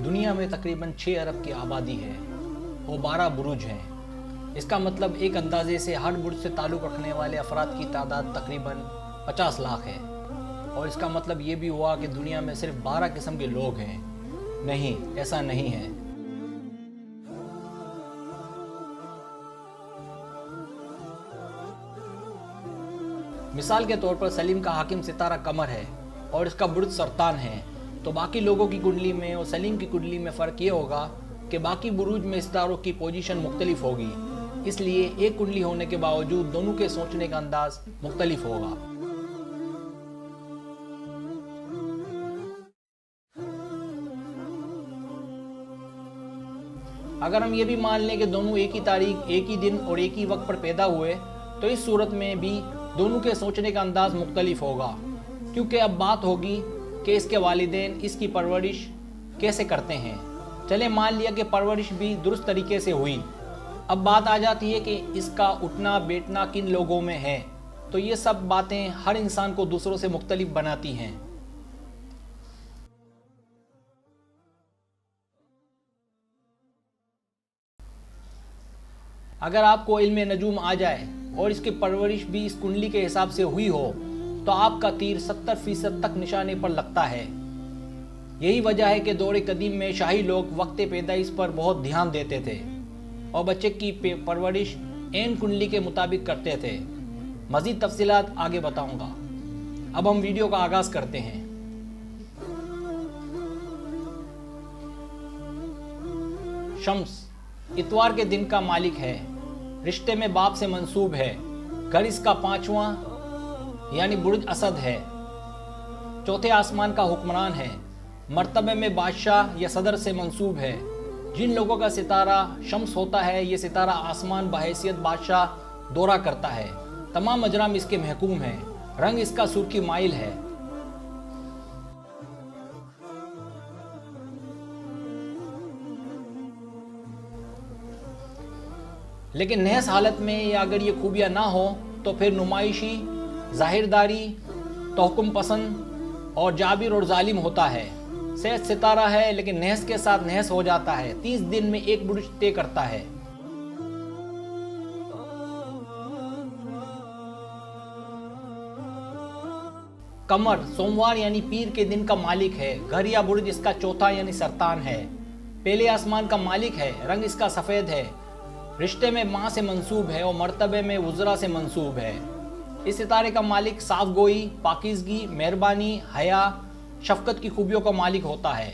دنیا میں تقریباً 6 ارب کی آبادی ہے اور 12 برج ہیں۔ اس کا مطلب ایک اندازے سے ہر برج سے تعلق رکھنے والے افراد کی تعداد تقریباً 50 لاکھ ہے، اور اس کا مطلب یہ بھی ہوا کہ دنیا میں صرف 12 قسم کے لوگ ہیں۔ نہیں، ایسا نہیں ہے۔ مثال کے طور پر سلیم کا حاکم ستارہ قمر ہے اور اس کا برج سرطان ہے، تو باقی لوگوں کی کنڈلی میں اور سلیم کی کنڈلی میں فرق یہ ہوگا کہ باقی بروج میں ستاروں کی پوزیشن مختلف ہوگی، اس لیے ایک کنڈلی ہونے کے باوجود دونوں کے سوچنے کا انداز مختلف ہوگا۔ اگر ہم یہ بھی مان لیں کہ دونوں ایک ہی تاریخ، ایک ہی دن اور ایک ہی وقت پر پیدا ہوئے، تو اس صورت میں بھی دونوں کے سوچنے کا انداز مختلف ہوگا، کیونکہ اب بات ہوگی کہ اس کے والدین اس کی پرورش کیسے کرتے ہیں۔ چلے مان لیا کہ پرورش بھی درست طریقے سے ہوئی، اب بات آ جاتی ہے کہ اس کا اٹھنا بیٹھنا کن لوگوں میں ہے، تو یہ سب باتیں ہر انسان کو دوسروں سے مختلف بناتی ہیں۔ اگر آپ کو علم نجوم آ جائے اور اس کی پرورش بھی اس کنڈلی کے حساب سے ہوئی ہو تو آپ کا تیر 70% تک نشانے پر لگتا ہے۔ یہی وجہ ہے کہ دور قدیم میں شاہی لوگ وقت پیدائش پر بہت دھیان دیتے تھے اور بچے کی پرورش عین کنڈلی کے مطابق کرتے تھے۔ مزید تفصیلات آگے بتاؤں گا۔ اب ہم ویڈیو کا آغاز کرتے ہیں۔ شمس اتوار کے دن کا مالک ہے، رشتے میں باپ سے منسوب ہے، گھر اس کا 5واں یعنی برج اسد ہے، چوتھے آسمان کا حکمران ہے، مرتبے میں بادشاہ یا صدر سے منسوب ہے۔ جن لوگوں کا ستارہ شمس ہوتا ہے، یہ ستارہ آسمان بحیثیت بادشاہ دورہ کرتا ہے، تمام اجرام اس کے محکوم ہیں، رنگ اس کا سرخی مائل ہے۔ لیکن نحس حالت میں یا اگر یہ خوبیاں نہ ہوں تو پھر نمائشی، ظاہرداری، تحکم پسند اور جابر اور ظالم ہوتا ہے۔ سید ستارہ ہے لیکن نحس کے ساتھ نحس ہو جاتا ہے، 30 دن میں ایک برج طے کرتا ہے۔ قمر سوموار یعنی پیر کے دن کا مالک ہے، گھر یا برج اس کا چوتھا یعنی سرطان ہے، پہلے آسمان کا مالک ہے، رنگ اس کا سفید ہے، رشتے میں ماں سے منسوب ہے اور مرتبے میں وزراء سے منسوب ہے۔ اس ستارے کا مالک صاف گوئی، پاکیزگی، مہربانی، حیا، شفقت کی خوبیوں کا مالک ہوتا ہے۔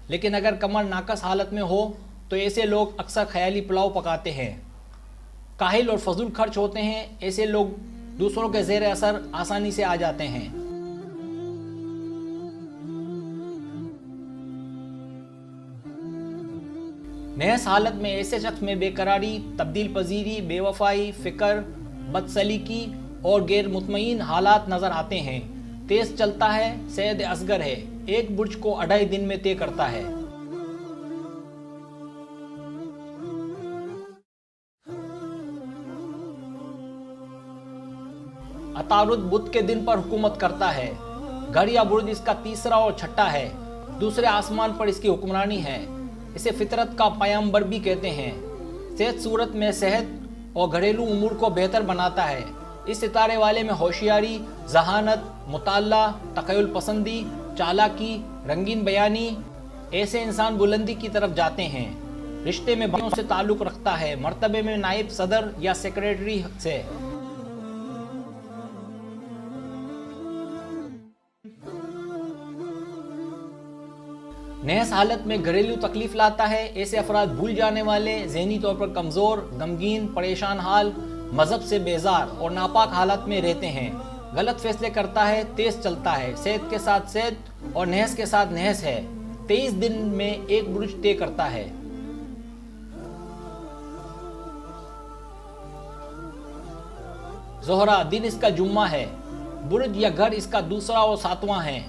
لیکن اگر قمر ناقص حالت میں ہو تو ایسے لوگ اکثر خیالی پلاؤ پکاتے ہیں، کاہل اور فضول خرچ ہوتے ہیں، ایسے لوگ دوسروں کے زیر اثر آسانی سے آ جاتے ہیں۔ نحس حالت میں ایسے شخص میں بے قراری، تبدیل پذیری، بے وفائی، فکر، بدسلیقی اور غیر مطمئن حالات نظر آتے ہیں۔ تیز چلتا ہے، سید اصغر ہے، ایک برج کو 2.5 دن میں طے کرتا ہے۔ عطارد بدھ کے دن پر حکومت کرتا ہے، گھر یا برج اس کا 3 اور 6 ہے، دوسرے آسمان پر اس کی حکمرانی ہے، اسے فطرت کا پیامبر بھی کہتے ہیں۔ صحت صورت میں صحت اور گھریلو امور کو بہتر بناتا ہے۔ اس ستارے والے میں ہوشیاری، ذہانت، مطالعہ، تخیل پسندی، چالاکی، رنگین بیانی، ایسے انسان بلندی کی طرف جاتے ہیں۔ رشتے میں بھائیوں سے تعلق رکھتا ہے، مرتبے میں نائب صدر یا سیکریٹری سے۔ نحس حالت میں گھریلو تکلیف لاتا ہے، ایسے افراد بھول جانے والے، ذہنی طور پر کمزور، غمگین، پریشان حال، مذہب سے بیزار اور ناپاک حالت میں رہتے ہیں، غلط فیصلے کرتا ہے، تیز چلتا ہے، صحت کے ساتھ صحت اور نحس کے ساتھ نحس ہے، 23 دن میں ایک برج طے کرتا ہے۔ زہرہ دن اس کا جمعہ ہے، برج یا گھر اس کا 2 اور 7واں ہے،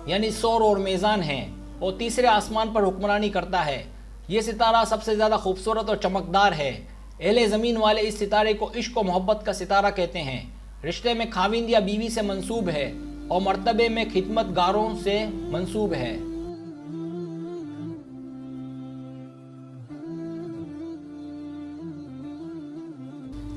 یعنی سور اور میزان ہیں، اور تیسرے آسمان پر حکمرانی کرتا ہے۔ یہ ستارہ سب سے زیادہ خوبصورت اور چمکدار ہے۔ اہل زمین والے اس ستارے کو عشق و محبت کا ستارہ کہتے ہیں۔ رشتے میں خاوند یا بیوی سے منسوب ہے اور مرتبے میں خدمت گاروں سے منسوب ہے۔